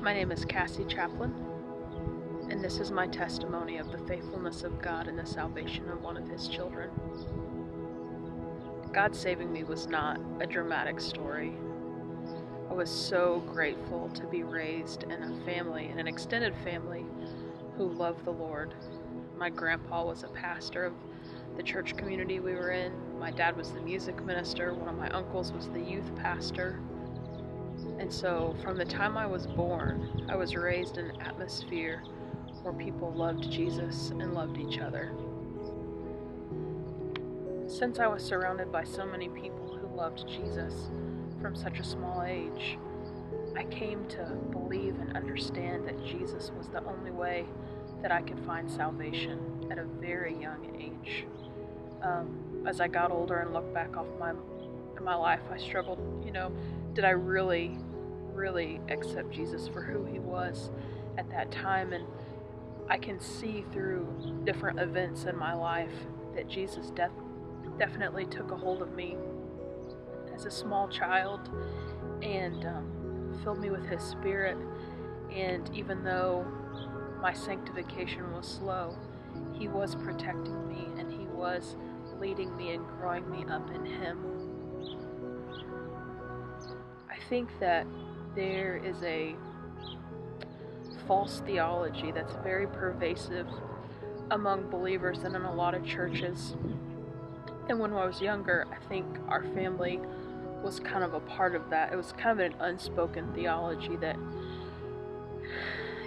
My name is Cassie Chaplin, and this is my testimony of the faithfulness of God in the salvation of one of His children. God saving me was not a dramatic story. I was so grateful to be raised in a family, in an extended family, who loved the Lord. My grandpa was a pastor of the church community we were in. My dad was the music minister. One of my uncles was the youth pastor. And so from the time I was born, I was raised in an atmosphere where people loved Jesus and loved each other. Since I was surrounded by so many people who loved Jesus from such a small age, I came to believe and understand that Jesus was the only way that I could find salvation at a very young age. As I got older and looked back off my life, I struggled, did I really accept Jesus for who He was at that time? And I can see through different events in my life that Jesus definitely took a hold of me as a small child and filled me with His Spirit. And even though my sanctification was slow, He was protecting me and He was leading me and growing me up in Him. I think that there is a false theology that's very pervasive among believers and in a lot of churches. And when I was younger, I think our family was kind of a part of that. It was kind of an unspoken theology that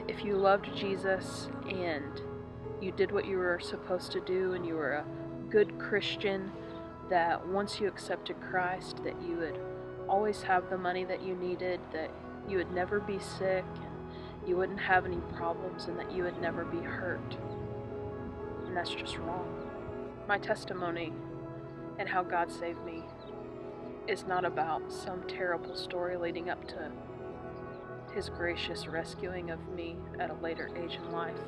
if you loved Jesus and you did what you were supposed to do and you were a good Christian, that once you accepted Christ, that you would always have the money that you needed, that you would never be sick, and you wouldn't have any problems, and that you would never be hurt. And that's just wrong. My testimony and how God saved me is not about some terrible story leading up to His gracious rescuing of me at a later age in life.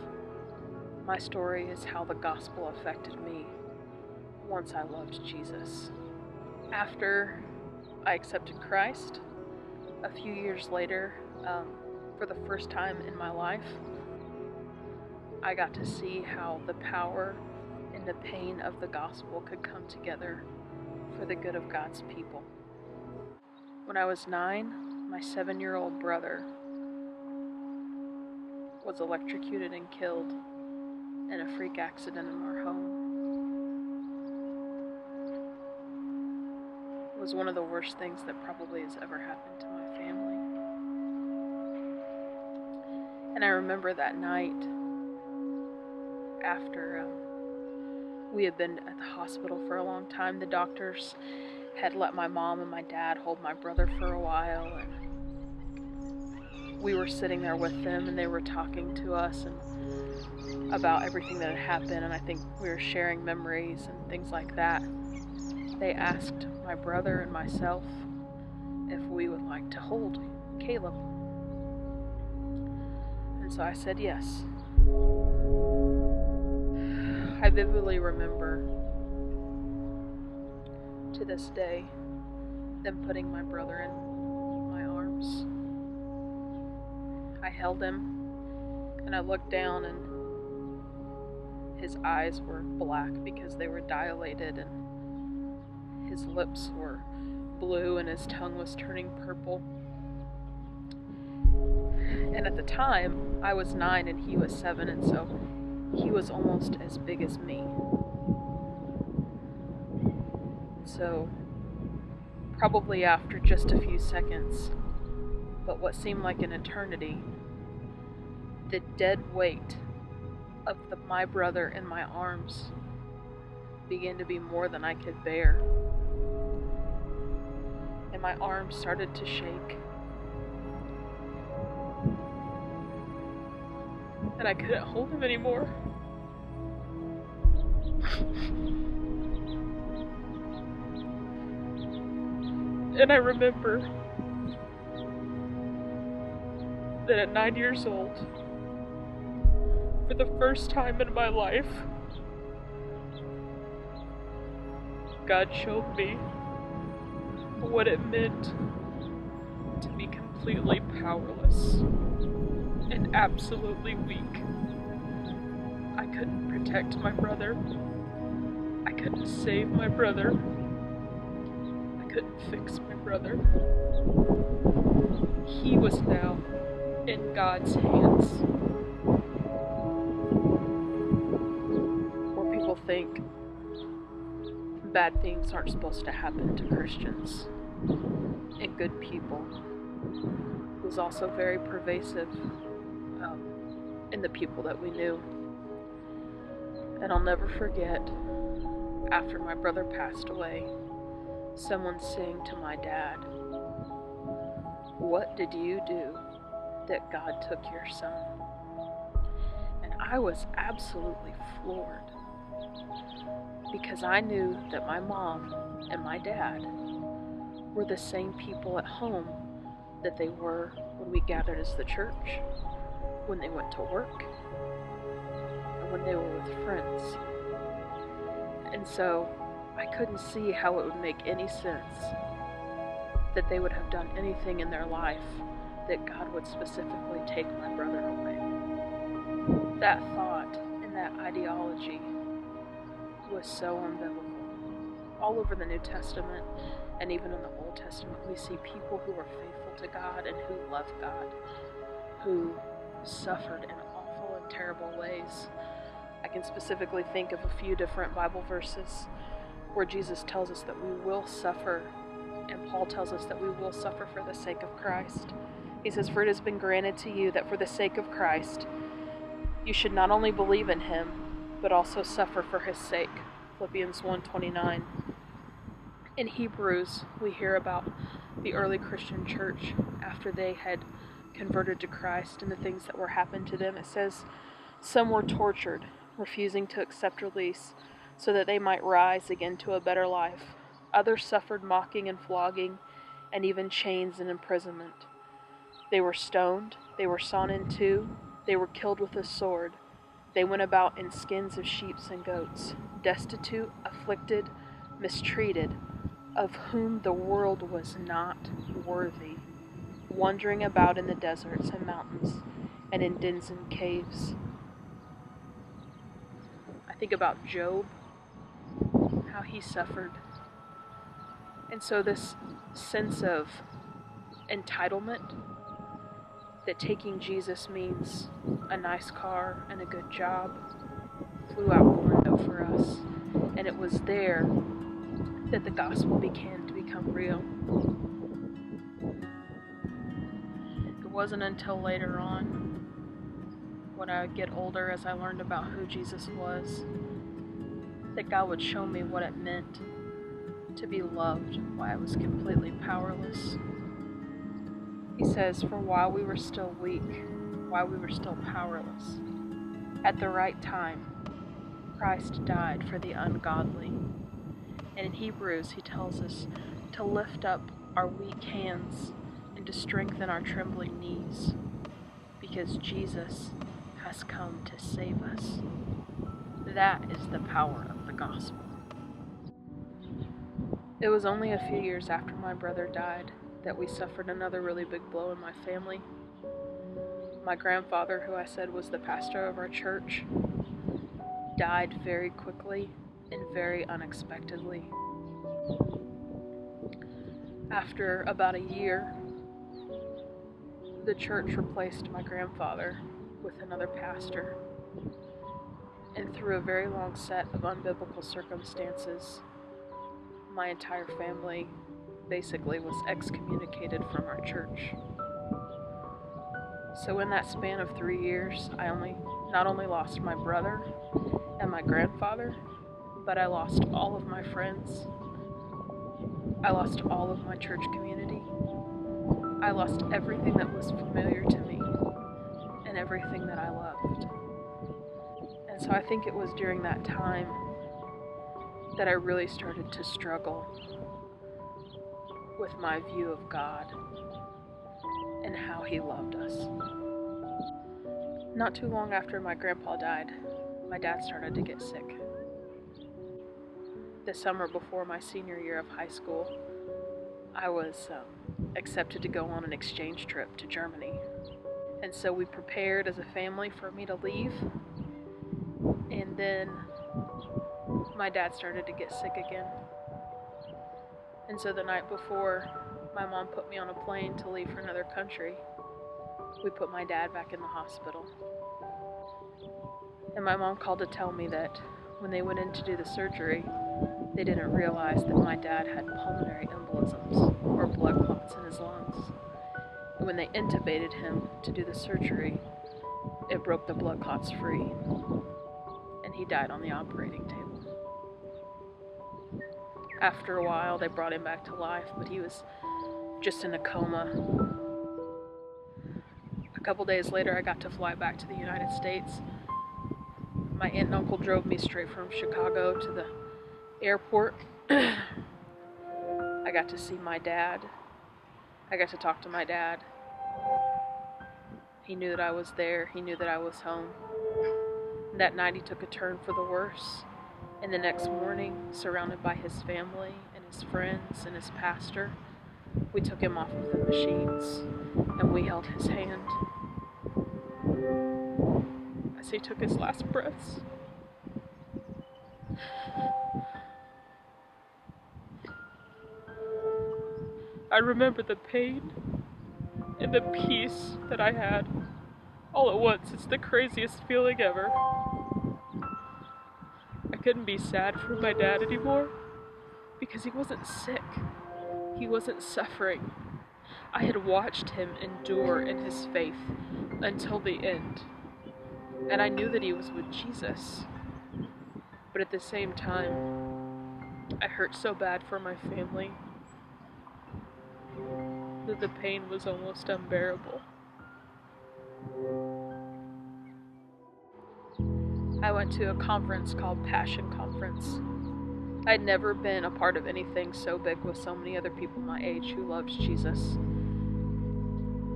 My story is how the gospel affected me once I loved Jesus. After I accepted Christ, a few years later, for the first time in my life, I got to see how the power and the pain of the gospel could come together for the good of God's people. When I was 9, my 7-year-old brother was electrocuted and killed in a freak accident in our home. It was one of the worst things that probably has ever happened to my family. And I remember that night after we had been at the hospital for a long time. The doctors had let my mom and my dad hold my brother for a while, and we were sitting there with them, and they were talking to us and about everything that had happened, and I think we were sharing memories and things like that. They asked my brother and myself if we would like to hold Caleb. And so I said yes. I vividly remember to this day them putting my brother in my arms. I held him and I looked down, and his eyes were black because they were dilated, and his lips were blue and his tongue was turning purple. And at the time, I was 9 and he was 7, and so he was almost as big as me. So, probably after just a few seconds, but what seemed like an eternity, the dead weight of my brother in my arms began to be more than I could bear. And my arms started to shake. And I couldn't hold him anymore. And I remember that at 9 years old, for the first time in my life, God showed me what it meant to be completely powerless. and absolutely weak. I couldn't protect my brother. I couldn't save my brother. I couldn't fix my brother. He was now in God's hands. Where people think bad things aren't supposed to happen to Christians and good people, was also very pervasive in the people that we knew. And I'll never forget, after my brother passed away, someone saying to my dad, "What did you do that God took your son?" And I was absolutely floored, because I knew that my mom and my dad were the same people at home that they were when we gathered as the church, when they went to work, and when they were with friends. And so I couldn't see how it would make any sense that they would have done anything in their life that God would specifically take my brother away. That thought and that ideology was so unbiblical. All over the New Testament and even in the Old Testament, we see people who were faithful to God and who loved God, who suffered in awful and terrible ways. I can specifically think of a few different Bible verses where Jesus tells us that we will suffer, and Paul tells us that we will suffer for the sake of Christ. He says, "For it has been granted to you that for the sake of Christ, you should not only believe in him, but also suffer for his sake." Philippians 1:29. In Hebrews, we hear about the early Christian church after they had converted to Christ and the things that were happened to them. It says, "Some were tortured, refusing to accept release, so that they might rise again to a better life. Others suffered mocking and flogging, and even chains and imprisonment. They were stoned, they were sawn in two, they were killed with a sword. They went about in skins of sheep and goats, destitute, afflicted, mistreated, of whom the world was not worthy, wandering about in the deserts and mountains, and in dens and caves." I think about Job, how he suffered. And so this sense of entitlement, that taking Jesus means a nice car and a good job, flew out the window for us. And it was there that the gospel began to become real. It wasn't until later on, when I would get older, as I learned about who Jesus was, that God would show me what it meant to be loved while I was completely powerless. He says, "For while we were still weak, while we were still powerless, at the right time, Christ died for the ungodly." And in Hebrews, he tells us to lift up our weak hands and to strengthen our trembling knees, because Jesus has come to save us. That is the power of the gospel. It was only a few years after my brother died that we suffered another really big blow in my family. My grandfather, who I said was the pastor of our church, died very quickly and very unexpectedly. After about a year, the church replaced my grandfather with another pastor. And through a very long set of unbiblical circumstances, my entire family basically was excommunicated from our church. So in that span of 3 years, I not only lost my brother and my grandfather, but I lost all of my friends. I lost all of my church community. I lost everything that was familiar to me and everything that I loved. And so I think it was during that time that I really started to struggle with my view of God and how he loved us. Not too long after my grandpa died, my dad started to get sick. The summer before my senior year of high school, I was accepted to go on an exchange trip to Germany. And so we prepared as a family for me to leave. And then my dad started to get sick again. And so the night before my mom put me on a plane to leave for another country, we put my dad back in the hospital. And my mom called to tell me that when they went in to do the surgery, they didn't realize that my dad had pulmonary embolisms, or blood clots in his lungs. And when they intubated him to do the surgery, it broke the blood clots free, and he died on the operating table. After a while, they brought him back to life, but he was just in a coma. A couple days later, I got to fly back to the United States. My aunt and uncle drove me straight from Chicago to the airport. I got to see my dad. I got to talk to my dad. He knew that I was there. He knew that I was home. That night he took a turn for the worse. And the next morning, surrounded by his family and his friends and his pastor, we took him off of the machines and we held his hand as he took his last breaths. I remember the pain and the peace that I had all at once. It's the craziest feeling ever. I couldn't be sad for my dad anymore because he wasn't sick. He wasn't suffering. I had watched him endure in his faith until the end. And I knew that he was with Jesus. But at the same time, I hurt so bad for my family that the pain was almost unbearable. I went to a conference called Passion Conference. I'd never been a part of anything so big with so many other people my age who loved Jesus.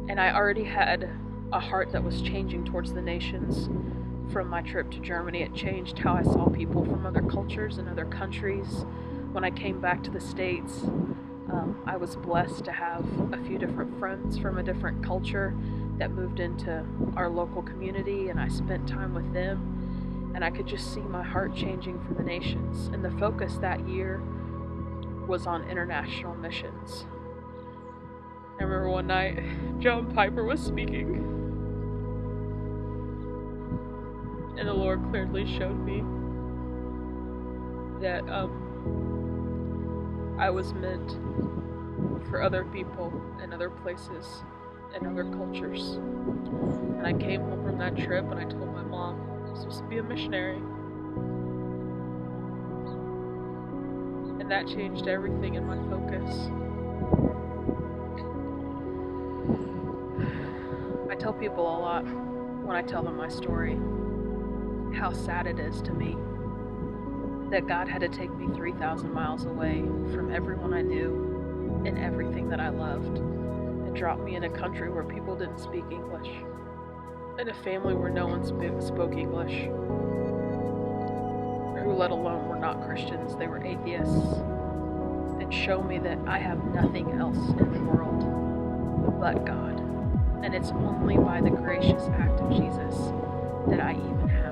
And I already had a heart that was changing towards the nations from my trip to Germany. It changed how I saw people from other cultures and other countries. When I came back to the States, I was blessed to have a few different friends from a different culture that moved into our local community, and I spent time with them, and I could just see my heart changing for the nations. And the focus that year was on international missions. I remember one night, John Piper was speaking, and the Lord clearly showed me that I was meant for other people and other places and other cultures. And I came home from that trip and I told my mom I was supposed to be a missionary. And that changed everything in my focus. I tell people a lot when I tell them my story how sad it is to me that God had to take me 3,000 miles away from everyone I knew and everything that I loved and drop me in a country where people didn't speak English, in a family where no one spoke English, who let alone were not Christians, they were atheists, and show me that I have nothing else in the world but God. And it's only by the gracious act of Jesus that I even have.